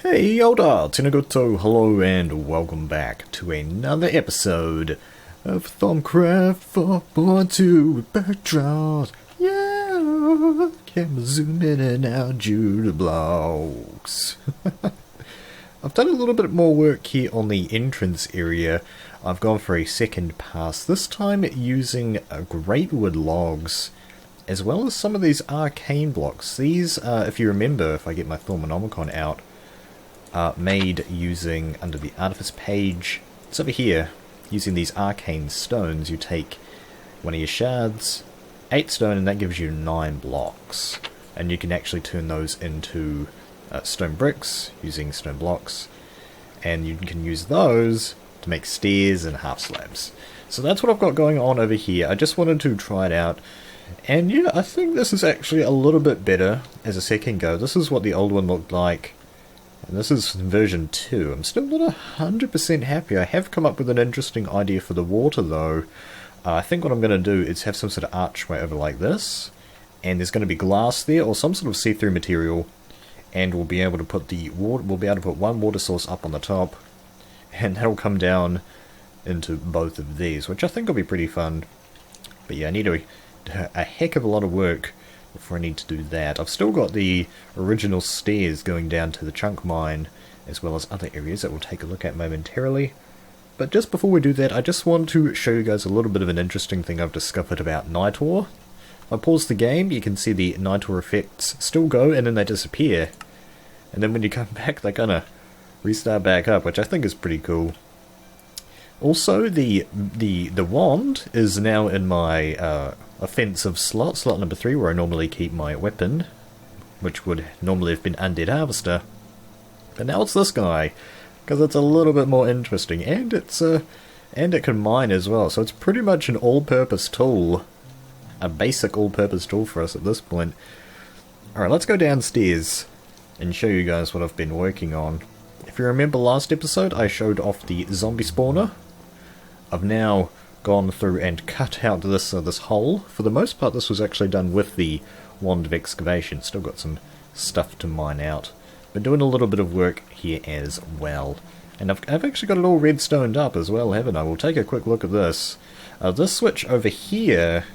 Hey Yoda, Tinagoto, hello and welcome back to another episode of Thaumcraft 4.2 with Birdtross. Yeah, can zoom in and out due to blocks. I've done a little bit more work here on the entrance area. I've gone for a second pass, this time using great wood logs, as well as some of these arcane blocks. These, if you remember, if I get my Thaumcraft out, are made using, under the artifice page, it's over here, using these arcane stones. You take one of your shards, 8 stone, and that gives you 9 blocks. And you can actually turn those into stone bricks, using stone blocks. And you can use those to make stairs and half slabs. So that's what I've got going on over here. I just wanted to try it out. And yeah, I think this is actually a little bit better as a second go. This is what the old one looked like. And this is version 2. I'm still not 100% happy. I have come up with an interesting idea for the water though. I think what I'm going to do is have some sort of archway over like this. And there's going to be glass there or some sort of see-through material. And we'll be able to put one water source up on the top. And that'll come down into both of these, which I think will be pretty fun. But yeah, I need a heck of a lot of work before I need to do that. I've still got the original stairs going down to the chunk mine, as well as other areas that we'll take a look at momentarily. But just before we do that, I just want to show you guys a little bit of an interesting thing I've discovered about Night Ore. If I pause the game, you can see the Night Ore effects still go, and then they disappear. And then when you come back, they kind of restart back up, which I think is pretty cool. Also, the wand is now in my offensive slot number 3, where I normally keep my weapon, which would normally have been Undead Harvester. But now it's this guy, because it's a little bit more interesting, and it can mine as well. So it's pretty much an all-purpose tool, a basic all-purpose tool for us at this point. Alright, let's go downstairs and show you guys what I've been working on. If you remember last episode, I showed off the zombie spawner. I've now gone through and cut out this hole. For the most part, this was actually done with the wand of excavation. Still got some stuff to mine out. But doing a little bit of work here as well. And I've actually got it all redstoned up as well, haven't I? We'll take a quick look at this. This switch over here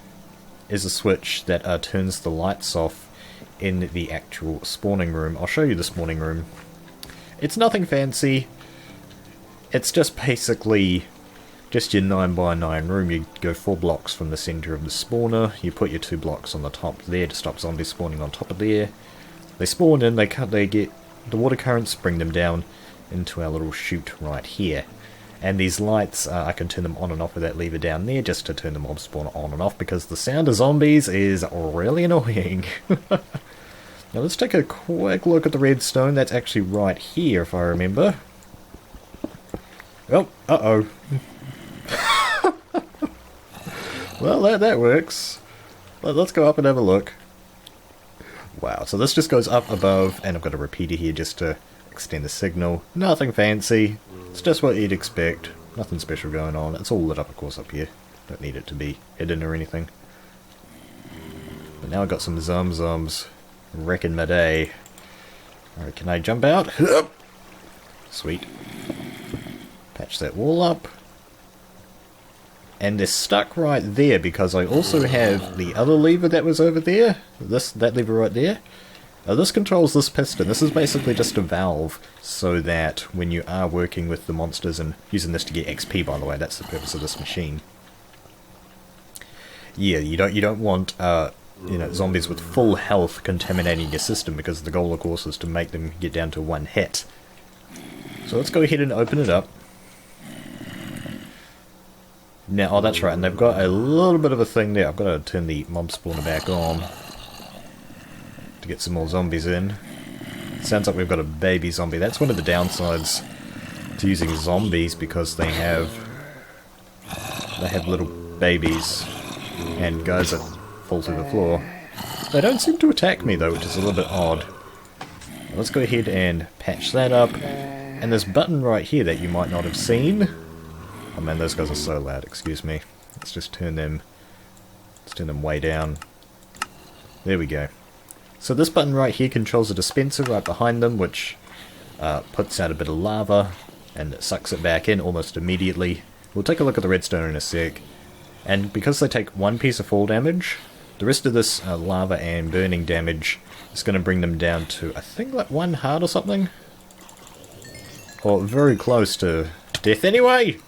is a switch that turns the lights off in the actual spawning room. I'll show you the spawning room. It's nothing fancy. It's just basically just your 9x9 room. You go 4 blocks from the center of the spawner. You put your 2 blocks on the top there to stop zombies spawning on top of there. They spawn in, they get the water currents, bring them down into our little chute right here. And these lights, I can turn them on and off with that lever down there just to turn the mob spawner on and off, because the sound of zombies is really annoying. Now let's take a quick look at the redstone. That's actually right here, if I remember. Oh, uh-oh. Well, that works. Let's go up and have a look. Wow, so this just goes up above, and I've got a repeater here just to extend the signal. Nothing fancy. It's just what you'd expect. Nothing special going on. It's all lit up, of course, up here. Don't need it to be hidden or anything. But now I've got some zombs wrecking my day. Alright, can I jump out? Sweet. Patch that wall up. And they're stuck right there because I also have the other lever that was over there. That lever right there. This controls this piston. This is basically just a valve so that when you are working with the monsters, and using this to get XP, by the way, that's the purpose of this machine. Yeah, you don't want zombies with full health contaminating your system, because the goal, of course, is to make them get down to 1 hit. So let's go ahead and open it up. Now, oh, that's right, and they've got a little bit of a thing there. I've got to turn the mob spawner back on to get some more zombies in. Sounds like we've got a baby zombie. That's one of the downsides to using zombies, because they have little babies and guys that fall through the floor. They don't seem to attack me though, which is a little bit odd. Let's go ahead and patch that up. And this button right here that you might not have seen. Oh man, those guys are so loud, excuse me. Let's just turn them way down. There we go. So this button right here controls a dispenser right behind them, which puts out a bit of lava and it sucks it back in almost immediately. We'll take a look at the redstone in a sec. And because they take one piece of fall damage, the rest of this lava and burning damage is going to bring them down to, I think, like 1 heart or something? Or very close to death anyway!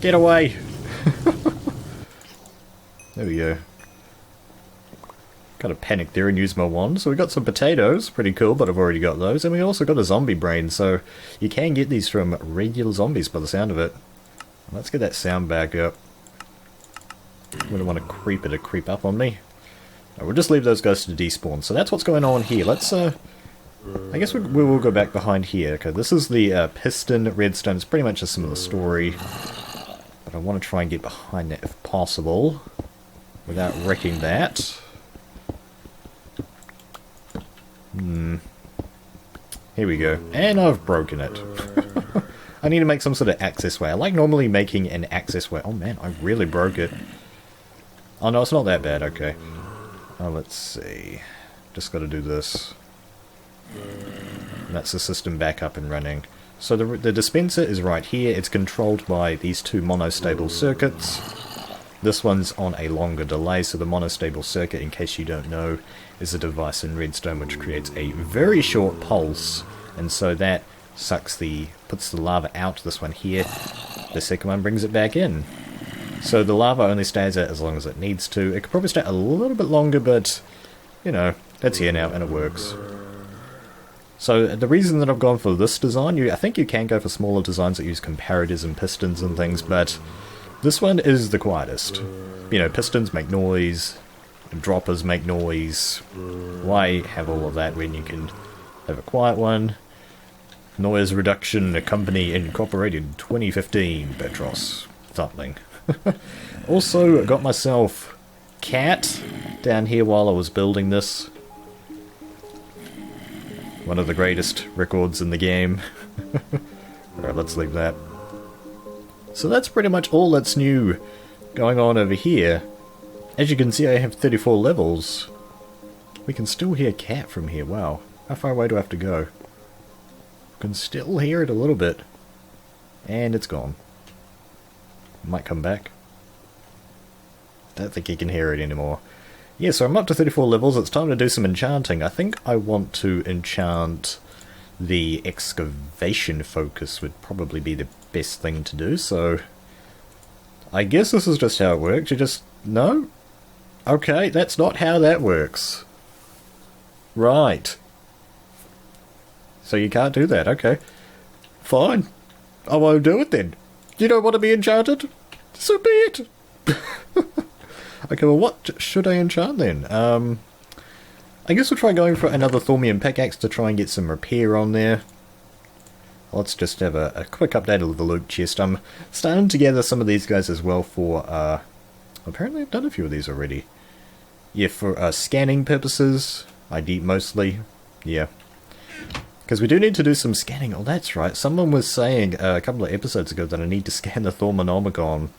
Get away! There we go. Kind of panicked there and used my wand. So we got some potatoes, pretty cool, but I've already got those. And we also got a zombie brain, so you can get these from regular zombies by the sound of it. Let's get that sound back up. We don't want to creep it to creep up on me. No, we'll just leave those guys to despawn. So that's what's going on here. Let's, I guess we will go back behind here. Okay, this is the piston redstone. It's pretty much a similar story. But I want to try and get behind that if possible. Without wrecking that. Here we go. And I've broken it. I need to make some sort of access way. I like normally making an access way. Oh man, I really broke it. Oh no, it's not that bad, okay. Oh, let's see. Just gotta do this. And that's the system back up and running. So the dispenser is right here. It's controlled by these two monostable circuits. This one's on a longer delay, so the monostable circuit, in case you don't know, is a device in redstone which creates a very short pulse. And so that puts the lava out, this one here. The second one brings it back in. So the lava only stays out as long as it needs to. It could probably stay a little bit longer, but, you know, it's here now and it works. So the reason that I've gone for this design, I think you can go for smaller designs that use comparators and pistons and things, but this one is the quietest. You know, pistons make noise, droppers make noise. Why have all of that when you can have a quiet one? Noise reduction, a company incorporated 2015, Birdtross, something. Also, got myself cat down here while I was building this. One of the greatest records in the game. Alright, let's leave that. So that's pretty much all that's new going on over here. As you can see, I have 34 levels. We can still hear cat from here, wow. How far away do I have to go? Can still hear it a little bit. And it's gone. Might come back. Don't think you can hear it anymore. Yeah, so I'm up to 34 levels. It's time to do some enchanting. I think I want to enchant the excavation focus would probably be the best thing to do, so I guess this is just how it works. You just... No? Okay, that's not how that works. Right. So you can't do that, okay. Fine. I won't do it then. You don't want to be enchanted? So be it! Okay, well what should I enchant then? I guess we'll try going for another Thaumium pickaxe to try and get some repair on there. Let's just have a quick update of the loot chest. I'm starting to gather some of these guys as well for, apparently I've done a few of these already. Yeah, for scanning purposes, ID mostly, yeah. Because we do need to do some scanning. Oh, that's right. Someone was saying a couple of episodes ago that I need to scan the Thaumonomicon.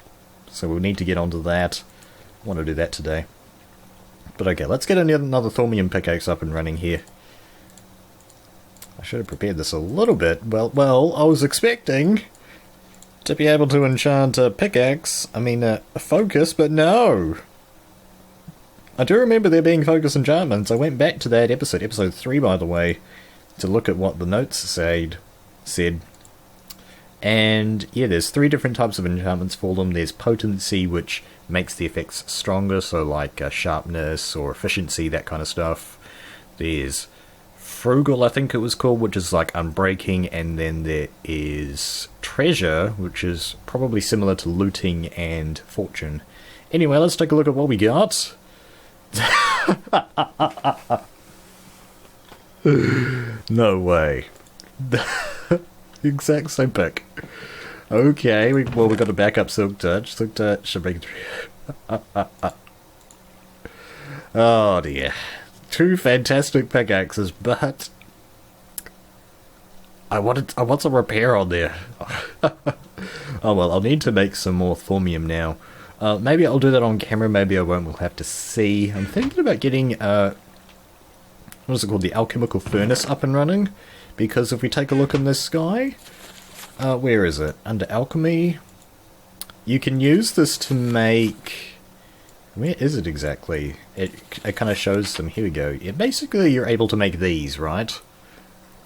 So we'll need to get onto that. I want to do that today. But okay, let's get another Thaumium pickaxe up and running here. I should have prepared this a little bit. Well, I was expecting to be able to enchant a pickaxe. I mean, a focus, but no. I do remember there being focus enchantments. I went back to that episode 3 by the way, to look at what the notes said. And yeah, there's 3 different types of enchantments for them. There's potency, which makes the effects stronger, so like sharpness or efficiency, that kind of stuff. There's frugal, I think it was called, which is like unbreaking, and then there is treasure, which is probably similar to looting and fortune. Anyway, let's take a look at what we got. No way. The exact same pick. Okay, we got to back up Silk Touch. Silk Touch should make it. Oh dear. 2 fantastic pickaxes, but I want some repair on there. Oh well, I'll need to make some more Thaumium now. Maybe I'll do that on camera, maybe I won't, we'll have to see. I'm thinking about getting what is it called, the alchemical furnace up and running, because if we take a look in this guy, where is it? Under alchemy, you can use this to make... Where is it exactly? It kind of shows them. Here we go. Basically, you're able to make these, right?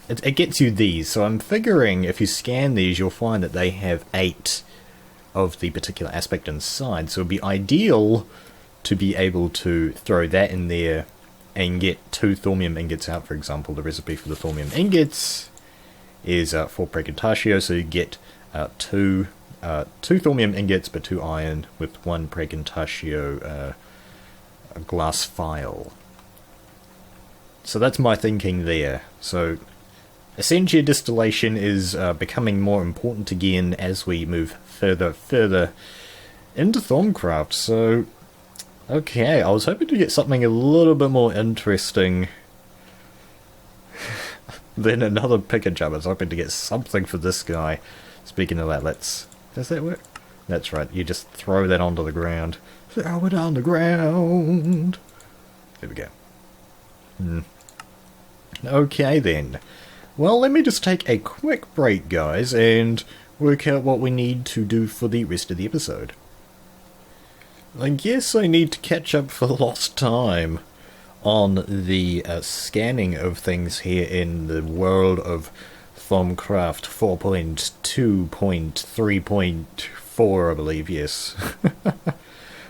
It gets you these. So I'm figuring if you scan these, you'll find that they have 8 of the particular aspect inside. So it'd be ideal to be able to throw that in there and get 2 thaumium ingots out, for example. The recipe for the thaumium ingots is 4 precantatio, so you get 2 thaumium ingots, but 2 iron with 1 precantatio glass file. So that's my thinking there. So essentially distillation is becoming more important again as we move further into Thaumcraft. So, okay, I was hoping to get something a little bit more interesting than another picker job. I was hoping to get something for this guy. Speaking of that, does that work? That's right, you just throw that onto the ground. Throw it on the ground! There we go. Okay then. Well, let me just take a quick break, guys, and work out what we need to do for the rest of the episode. I guess I need to catch up for lost time on the scanning of things here in the world of Thaumcraft 4.2.3.4, I believe, yes.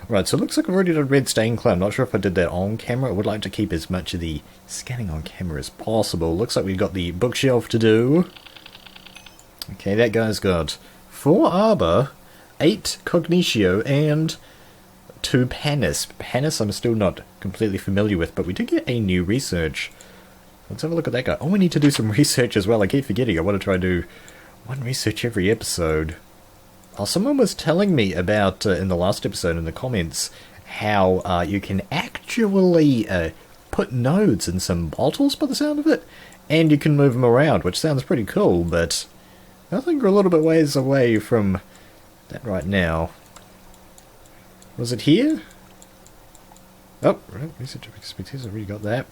Right, so it looks like I've already done Red Stain Cloud. I'm not sure if I did that on camera. I would like to keep as much of the scanning on camera as possible. Looks like we've got the bookshelf to do. Okay, that guy's got 4 arbor, 8 cognitio, and 2 panis. Panis I'm still not completely familiar with, but we did get a new research. Let's have a look at that guy. Oh, we need to do some research as well. I keep forgetting. I want to try to do 1 research every episode. Oh, someone was telling me about, in the last episode in the comments, how you can actually put nodes in some bottles by the sound of it, and you can move them around, which sounds pretty cool, but I think we're a little bit ways away from that right now. Was it here? Oh, right, research of expertise, I've already got that.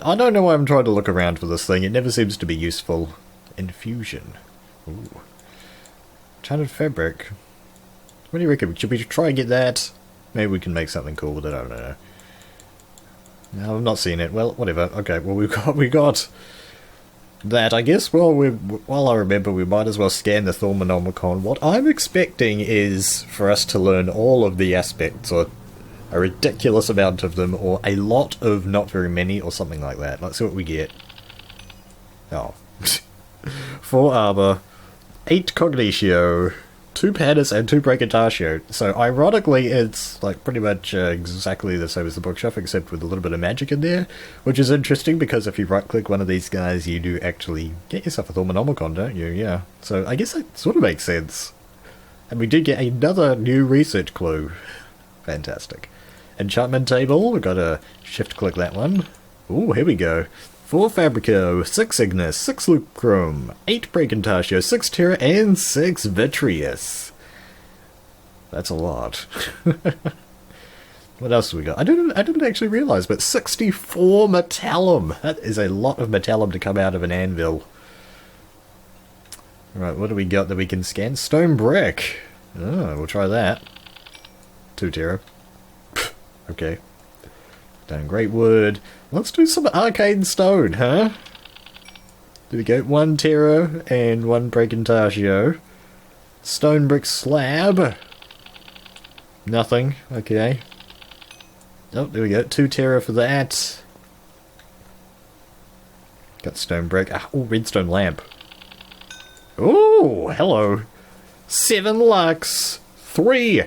I don't know why I'm trying to look around for this thing, it never seems to be useful. Infusion. Ooh. Enchanted fabric. What do you reckon? Should we try and get that? Maybe we can make something cool with it, I don't know. No, I'm not seeing it. Well, whatever. Okay, well we got that, I guess. Well, while I remember, we might as well scan the Thaumonomicon. What I'm expecting is for us to learn all of the aspects, or a ridiculous amount of them, or a lot of not very many, or something like that. Let's see what we get. Oh. 4 arbor, 8 cognitio, 2 panis, and 2 precantatio. So, ironically, it's like pretty much exactly the same as the bookshelf, except with a little bit of magic in there, which is interesting because if you right-click one of these guys, you do actually get yourself a Thaumonomicon, don't you? Yeah. So, I guess that sort of makes sense. And we did get another new research clue. Fantastic. Enchantment table, we've got to shift-click that one. Ooh, here we go. 4 Fabrico, 6 Ignis, 6 Lucrum, 8 Precantatio, 6 Terra, and 6 Vitreous. That's a lot. What else have we got? I didn't actually realise, but 64 Metallum! That is a lot of Metallum to come out of an anvil. Right, what do we got that we can scan? Stone brick! Oh, we'll try that. 2 Terra. Okay. Done great wood. Let's do some arcane stone, huh? There we go. 1 Terra and 1 Precantatio. Stone brick slab. Nothing. Okay. Oh, there we go. 2 Terra for that. Got stone brick. Oh, redstone lamp. Oh, hello. 7 lux. 3.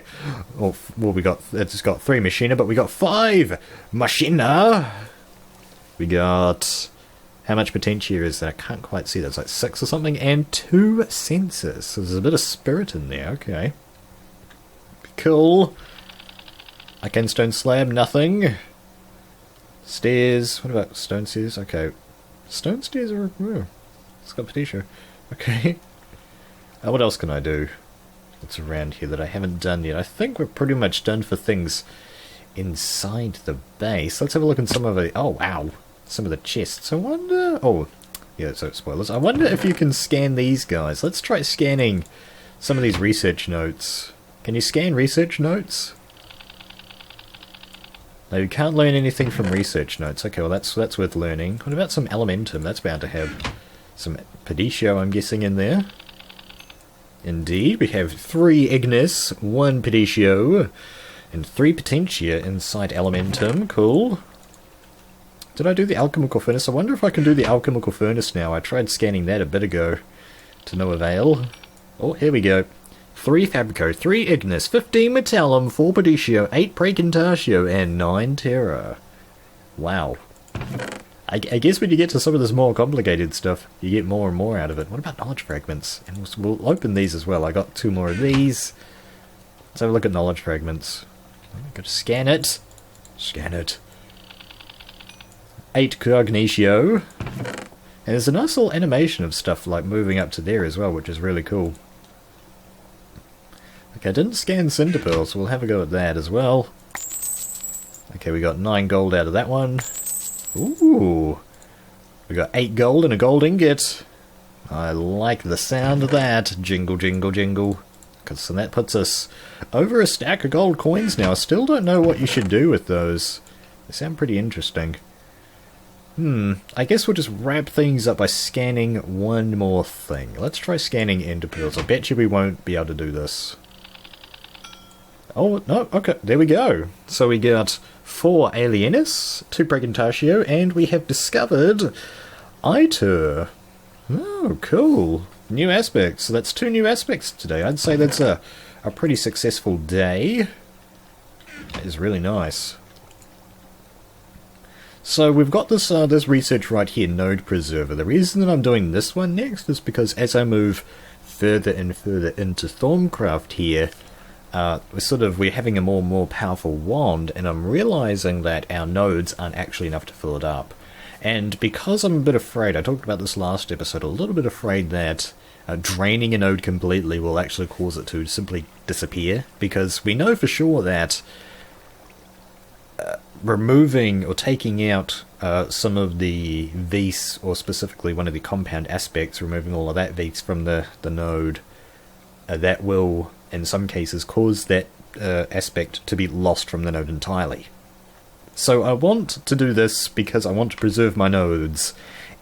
Oh, well, it's got 3 machina, but we got 5 machina. We got, how much potentia is that? I can't quite see that. It's like 6 or something, and 2 sensors. So there's a bit of spirit in there. Okay. Cool. Arcane stone slab, nothing. Stairs. What about stone stairs? Okay. Stone stairs are, oh, it's got potentia. Okay. What else can I do? What's around here that I haven't done yet? I think we're pretty much done for things inside the base. Let's have a look at some of the... Oh, wow. Some of the chests. I wonder... Oh, yeah, so spoilers. I wonder if you can scan these guys. Let's try scanning some of these research notes. Can you scan research notes? No, you can't learn anything from research notes. Okay, well that's worth learning. What about some elementum? That's bound to have some peditio, I'm guessing, in there. Indeed, we have 3 ignis, 1 peditio, and 3 potentia inside elementum. Cool. Did I do the alchemical furnace? I wonder if I can do the alchemical furnace now. I tried scanning that a bit ago to no avail. Oh, here we go. 3 Fabrico, 3 Ignis, 15 Metallum, 4 Peditio, 8 Praecantatio, and 9 Terra. Wow. I guess when you get to some of this more complicated stuff, you get more and more out of it. What about knowledge fragments? And we'll open these as well. I got 2 more of these. Let's have a look at knowledge fragments. I've got to scan it. Scan it. 8 Cognitio. And there's a nice little animation of stuff like moving up to there as well, which is really cool. Okay, I didn't scan Cinder Pearl, so we'll have a go at that as well. Okay, we got 9 gold out of that one. Ooh! We got 8 gold and a gold ingot. I like the sound of that. Jingle, jingle, jingle. So that puts us over a stack of gold coins now. I still don't know what you should do with those. They sound pretty interesting. I guess we'll just wrap things up by scanning one more thing. Let's try scanning Ender Pearls. I bet you we won't be able to do this. Oh, no, okay, there we go. So we got 4 Alienis, 2 Praecantatio, and we have discovered Itur. Oh, cool. New aspects. So that's 2 new aspects today. I'd say that's a pretty successful day. That is really nice. So we've got this research right here, Node Preserver. The reason that I'm doing this one next is because as I move further and further into Thaumcraft here, we're having a more and more powerful wand, and I'm realizing that our nodes aren't actually enough to fill it up. And because I'm a bit afraid, I talked about this last episode, a little bit afraid that draining a node completely will actually cause it to simply disappear, because we know for sure that removing or taking out some of the vis, or specifically one of the compound aspects, removing all of that vis from the node, that will, in some cases, cause that aspect to be lost from the node entirely. So I want to do this because I want to preserve my nodes,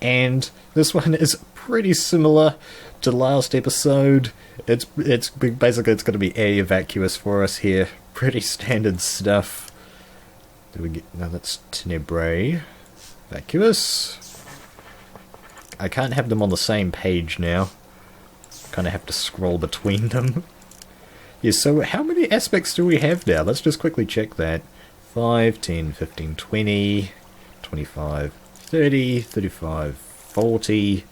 and this one is pretty similar to the last episode. It's basically it's going to be a vacuous for us here, pretty standard stuff. Do we get, no, that's Tenebrae. Vacuous. I can't have them on the same page now. Kind of have to scroll between them. Yeah, so how many aspects do we have now? Let's just quickly check that. 5, 10, 15, 20, 25, 30, 35, 40.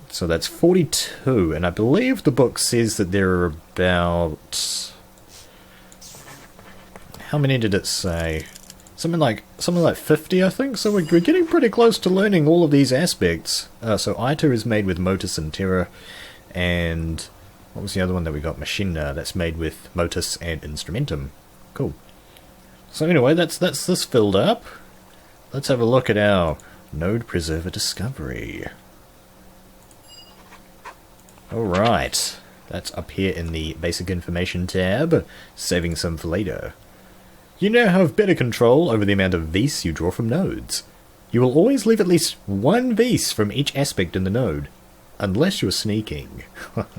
So that's 42, and I believe the book says that there are about... How many did it say? Something like 50, I think. So we're getting pretty close to learning all of these aspects. So Itur is made with Motus and Terra, and what was the other one that we got? Machina. That's made with Motus and Instrumentum. Cool. So anyway, that's this filled up. Let's have a look at our Node Preserver discovery. All right, that's up here in the Basic Information tab. Saving some for later. You now have better control over the amount of vis you draw from nodes. You will always leave at least 1 vis from each aspect in the node, unless you're sneaking.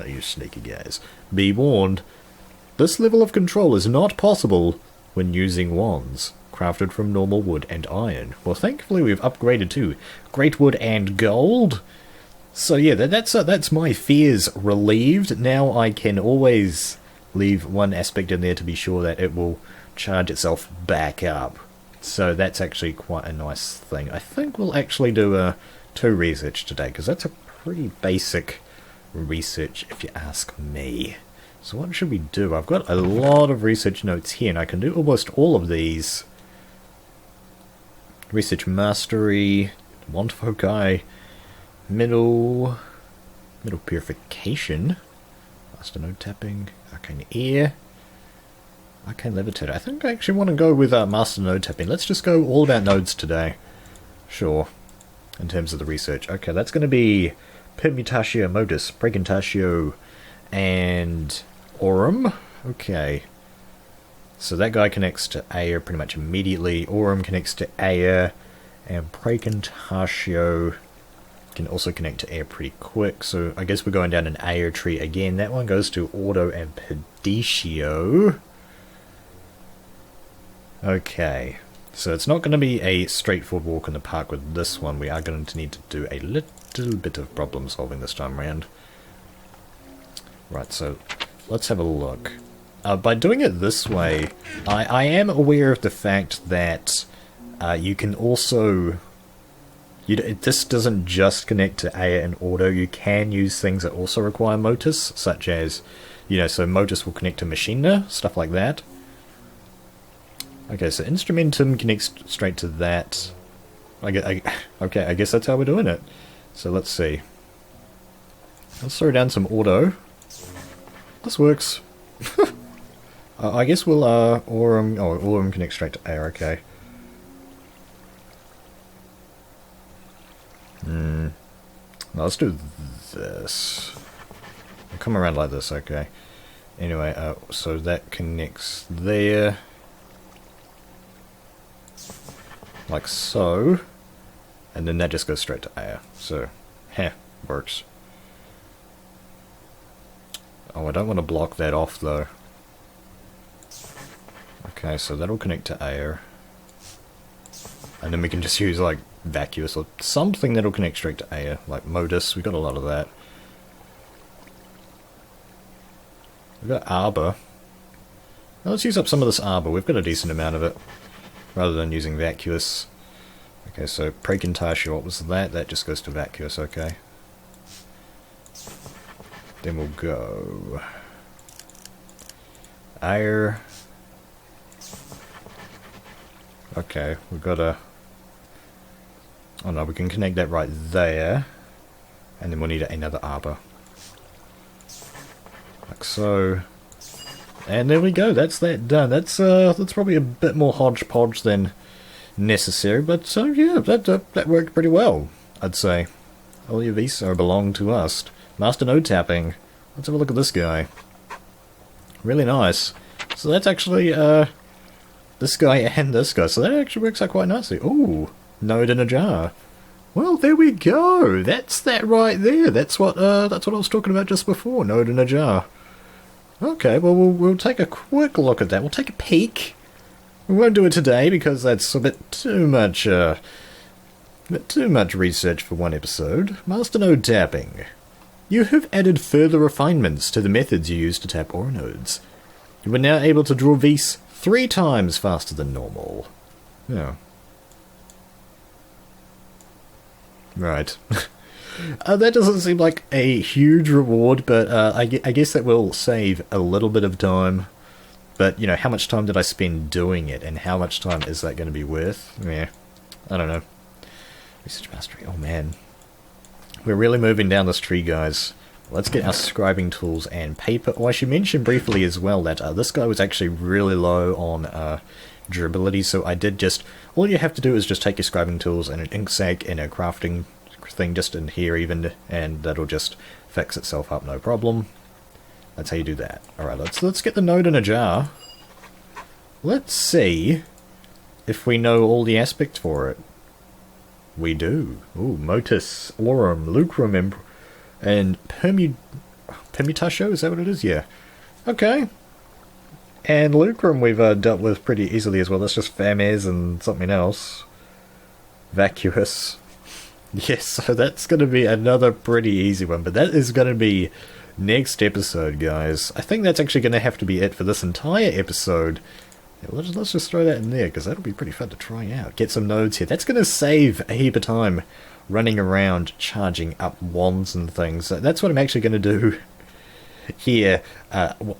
You sneaky guys. Be warned. This level of control is not possible when using wands, crafted from normal wood and iron. Well, thankfully we've upgraded to great wood and gold. So yeah, that's my fears relieved. Now I can always leave 1 aspect in there to be sure that it will charge itself back up. So that's actually quite a nice thing. I think we'll actually do 2 research today, because that's a pretty basic research if you ask me. So what should we do? I've got a lot of research notes here, and I can do almost all of these. Research Mastery, Wand Foci, Middle Purification, Master Node Tapping, Arcane Ear, Arcane Levitator. I think I actually want to go with Master Node Tapping. Let's just go all about nodes today. Sure. In terms of the research. Okay, that's going to be Permutatio Modus, Preguntatio, and Aurum. Okay. So that guy connects to Aya pretty much immediately. Aurum connects to Aya, and Preguntatio can also connect to Aya pretty quick. So I guess we're going down an Aya tree again. That one goes to Auto and Perditio. Okay. So it's not going to be a straightforward walk in the park with this one. We are going to need to do a little bit of problem solving this time around. Right, so let's have a look. By doing it this way, I am aware of the fact that you can also... this doesn't just connect to Aya and Auto. You can use things that also require Motus, such as, so Motus will connect to Machina, stuff like that. Okay, so Instrumentum connects straight to that. Okay, I guess that's how we're doing it. So let's see. Let's throw down some Auto. This works. I guess we'll, Aurum... Oh, Aurum connects straight to Aya, okay. Now let's do this. We'll come around like this, okay. Anyway, so that connects there. Like so. And then that just goes straight to Aya. So, works. Oh, I don't want to block that off though. Okay, so that'll connect to Aya. And then we can just use like Vacuous or something that'll connect straight to Aya, like Modus. We got a lot of that. We've got Arbor. Now let's use up some of this Arbor. We've got a decent amount of it, rather than using Vacuous. Okay, so Preguntatio, what was that? That just goes to Vacuous, okay. Then we'll go Aya. Okay, we've got a... Oh no, we can connect that right there. And then we'll need another Arbor. Like so. And there we go, that's that done. That's probably a bit more hodgepodge than necessary, but so yeah, that worked pretty well, I'd say. All your Visa belong to us. Master Node Tapping. Let's have a look at this guy. Really nice. So that's actually, this guy and this guy, so that actually works out quite nicely. Ooh, node in a jar. Well, there we go. That's that right there. That's what I was talking about just before. Node in a jar. Okay, well, we'll take a quick look at that. We'll take a peek. We won't do it today because that's a bit too much research for one episode. Master Node Tapping. You have added further refinements to the methods you use to tap Aura nodes. You are now able to draw Vis 3 times faster than normal. Yeah. Right. That doesn't seem like a huge reward, but I guess that will save a little bit of time. But, how much time did I spend doing it, and how much time is that going to be worth? Yeah, I don't know. Research Mastery, oh man. We're really moving down this tree, guys. Let's get our scribing tools and paper. Oh, I should mention briefly as well that this guy was actually really low on durability, so I did just... All you have to do is just take your scribing tools and an ink sac and a crafting thing just in here even, and that'll just fix itself up, no problem. That's how you do that. Alright, let's get the node in a jar. Let's see if we know all the aspects for it. We do. Ooh, Motus, Aurum, Lucrum, and Permutatio, is that what it is? Yeah. Okay. And Lucrum we've dealt with pretty easily as well. That's just Famez and something else. Vacuous. Yes, so that's going to be another pretty easy one, but that is going to be next episode, guys. I think that's actually going to have to be it for this entire episode. Yeah, let's just throw that in there, because that'll be pretty fun to try out. Get some nodes here. That's going to save a heap of time running around charging up wands and things. That's what I'm actually going to do here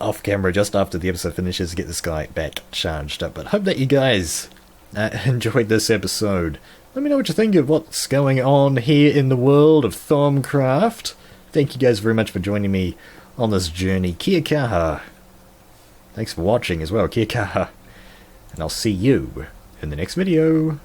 off camera just after the episode finishes, get this guy back charged up. But hope that you guys enjoyed this episode. Let me know what you think of what's going on here in the world of Thaumcraft. Thank you guys very much for joining me on this journey. Kia kaha. Thanks for watching as well, Kika. And I'll see you in the next video.